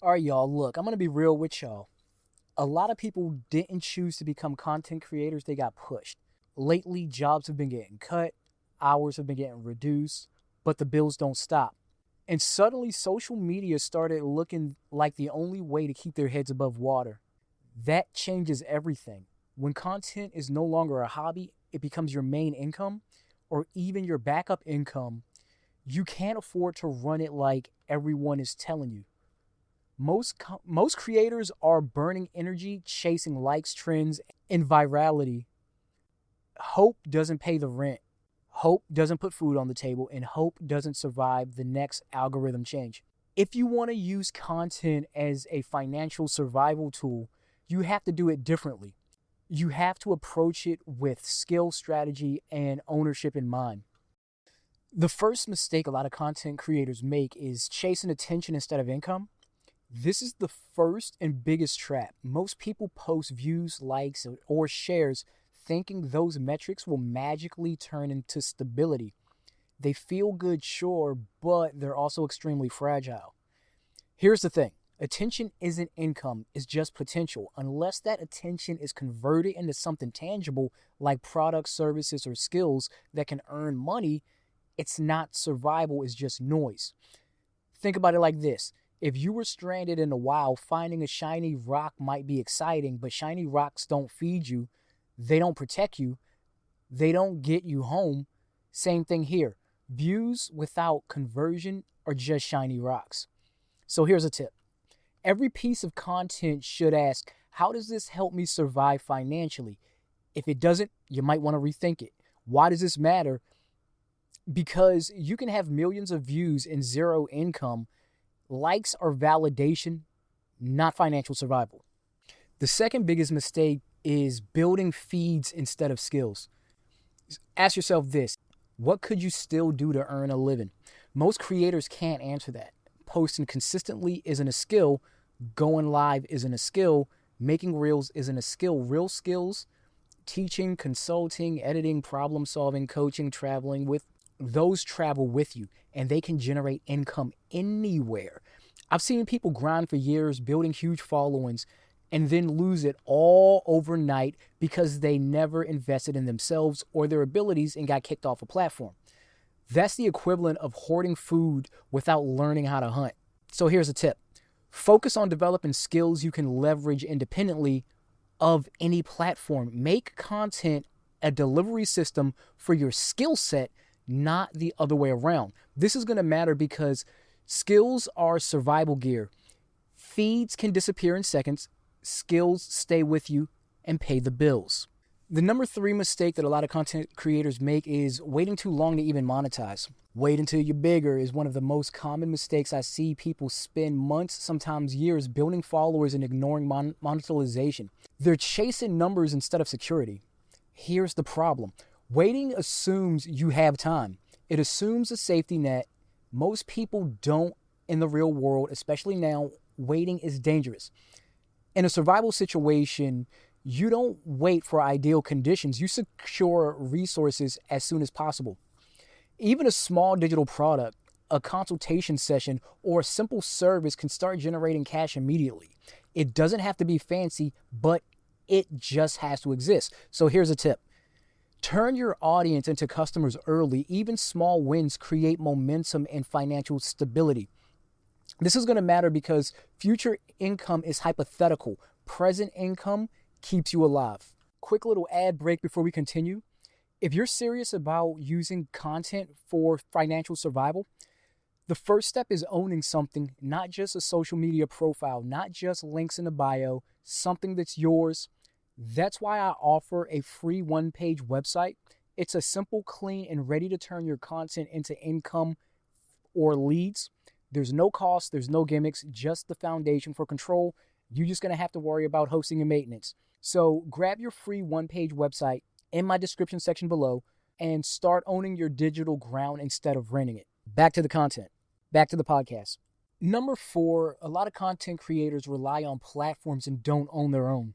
All right, y'all, look, I'm going to be real with y'all. A lot of people didn't choose to become content creators, they got pushed. Lately, jobs have been getting cut, hours have been getting reduced, but the bills don't stop. And suddenly, social media started looking like the only way to keep their heads above water. That changes everything. When content is no longer a hobby, it becomes your main income or even your backup income. You can't afford to run it like everyone is telling you. Most creators are burning energy chasing likes, trends, and virality. Hope doesn't pay the rent. Hope doesn't put food on the table, and hope doesn't survive the next algorithm change. If you want to use content as a financial survival tool, you have to do it differently. You have to approach it with skill, strategy, and ownership in mind. The first mistake a lot of content creators make is chasing attention instead of income. This is the first and biggest trap. Most people post views, likes, or shares thinking those metrics will magically turn into stability. They feel good, sure, but they're also extremely fragile. Here's the thing. Attention isn't income, it's just potential. Unless that attention is converted into something tangible like products, services, or skills that can earn money, it's not survival, it's just noise. Think about it like this. If you were stranded in the wild, finding a shiny rock might be exciting, but shiny rocks don't feed you, they don't protect you, they don't get you home. Same thing here. Views without conversion are just shiny rocks. So here's a tip. Every piece of content should ask, how does this help me survive financially? If it doesn't, you might want to rethink it. Why does this matter? Because you can have millions of views and zero income. Likes are validation, not financial survival. The second biggest mistake is building feeds instead of skills. Ask yourself this. What could you still do to earn a living? Most creators can't answer that. Posting consistently isn't a skill. Going live isn't a skill. Making reels isn't a skill. Real skills, teaching, consulting, editing, problem solving, coaching, traveling with, those travel with you and they can generate income anywhere. I've seen people grind for years, building huge followings, and then lose it all overnight because they never invested in themselves or their abilities and got kicked off a platform. That's the equivalent of hoarding food without learning how to hunt. So here's a tip. Focus on developing skills you can leverage independently of any platform. Make content a delivery system for your skill set, not the other way around. This is going to matter because skills are survival gear. Feeds can disappear in seconds. Skills stay with you and pay the bills. The number 3 mistake that a lot of content creators make is waiting too long to even monetize. Wait until you're bigger is one of the most common mistakes I see. People spend months, sometimes years, building followers and ignoring monetization. They're chasing numbers instead of security. Here's the problem. Waiting assumes you have time. It assumes a safety net. Most people don't in the real world, especially now. Waiting is dangerous. In a survival situation, you don't wait for ideal conditions. You secure resources as soon as possible. Even a small digital product, a consultation session, or a simple service can start generating cash immediately. It doesn't have to be fancy, but it just has to exist. So here's a tip. Turn your audience into customers early. Even small wins create momentum and financial stability. This is going to matter because future income is hypothetical. Present income keeps you alive. Quick little ad break before we continue. If you're serious about using content for financial survival, the first step is owning something, not just a social media profile, not just links in the bio, something that's yours. That's why I offer a free one-page website. It's a simple, clean, and ready to turn your content into income or leads. There's no cost, there's no gimmicks, just the foundation for control. You're just going to have to worry about hosting and maintenance. So grab your free one-page website in my description section below and start owning your digital ground instead of renting it. Back to the content. Back to the podcast. Number 4, a lot of content creators rely on platforms and don't own their own.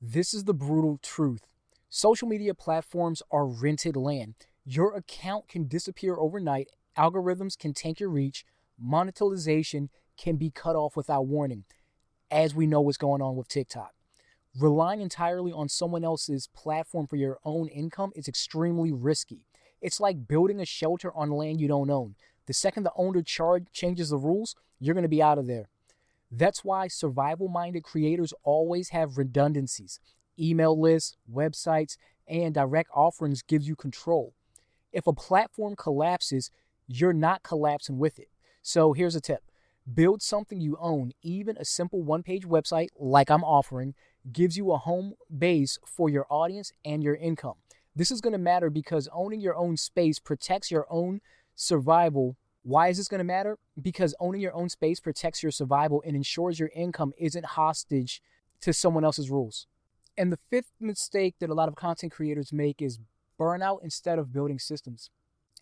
This is the brutal truth. Social media platforms are rented land. Your account can disappear overnight. Algorithms can tank your reach. Monetization can be cut off without warning, as we know what's going on with TikTok. Relying entirely on someone else's platform for your own income is extremely risky. It's like building a shelter on land you don't own. The second the owner changes the rules, you're going to be out of there. That's why survival-minded creators always have redundancies. Email lists, websites, and direct offerings gives you control. If a platform collapses, you're not collapsing with it. So here's a tip. Build something you own. Even a simple one-page website like I'm offering gives you a home base for your audience and your income. This is going to matter because owning your own space protects your own survival. Why is this going to matter? Because owning your own space protects your survival and ensures your income isn't hostage to someone else's rules. And the fifth mistake that a lot of content creators make is burnout instead of building systems.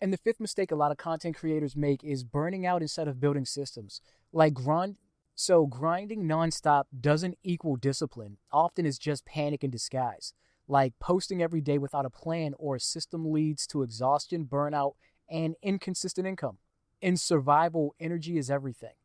And the fifth mistake a lot of content creators make is burning out instead of building systems. Grinding nonstop doesn't equal discipline. Often it's just panic in disguise. Like posting every day without a plan or a system leads to exhaustion, burnout, and inconsistent income. In survival, energy is everything.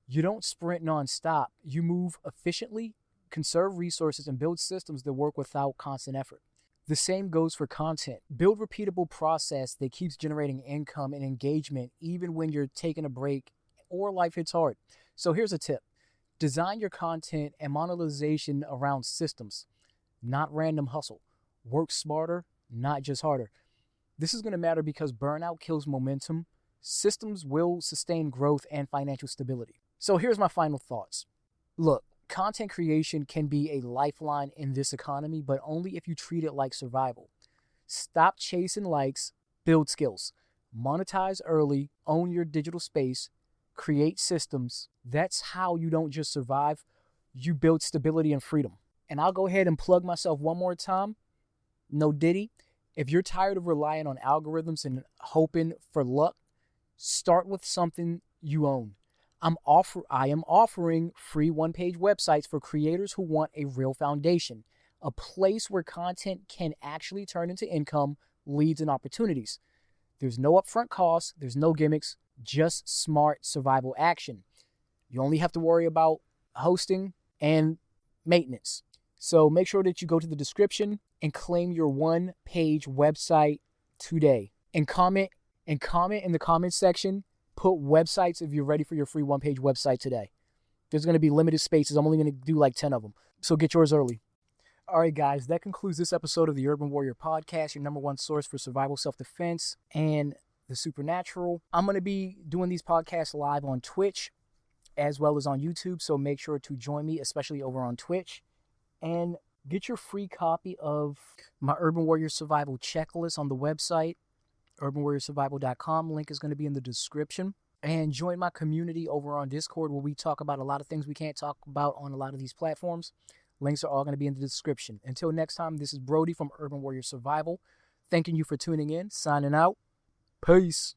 You don't sprint nonstop. You move efficiently, conserve resources, and build systems that work without constant effort. The same goes for content. Build repeatable process that keeps generating income and engagement even when you're taking a break or life hits hard. So here's a tip. Design your content and monetization around systems, not random hustle. Work smarter, not just harder. This is going to matter because burnout kills momentum. Systems will sustain growth and financial stability. So here's my final thoughts. Look, content creation can be a lifeline in this economy, but only if you treat it like survival. Stop chasing likes, build skills. Monetize early, own your digital space, create systems. That's how you don't just survive, you build stability and freedom. And I'll go ahead and plug myself one more time. No Diddy. If you're tired of relying on algorithms and hoping for luck, start with something you own. I am offering free one-page websites for creators who want a real foundation, a place where content can actually turn into income, leads, and opportunities. There's no upfront costs, there's no gimmicks, just smart survival action. You only have to worry about hosting and maintenance. So make sure that you go to the description and claim your one-page website today. And comment in the comment section, put websites if you're ready for your free one-page website today. There's going to be limited spaces. I'm only going to do like 10 of them. So get yours early. All right, guys, that concludes this episode of the Urban Warrior Podcast, your number one source for survival, self-defense, and the supernatural. I'm going to be doing these podcasts live on Twitch as well as on YouTube, so make sure to join me, especially over on Twitch. And get your free copy of my Urban Warrior Survival checklist on the website, urbanwarriorsurvival.com. Link is going to be in the description. And join my community over on Discord where we talk about a lot of things we can't talk about on a lot of these platforms. Links are all going to be in the description. Until next time, this is Brody from Urban Warrior Survival. Thanking you for tuning in. Signing out. Peace.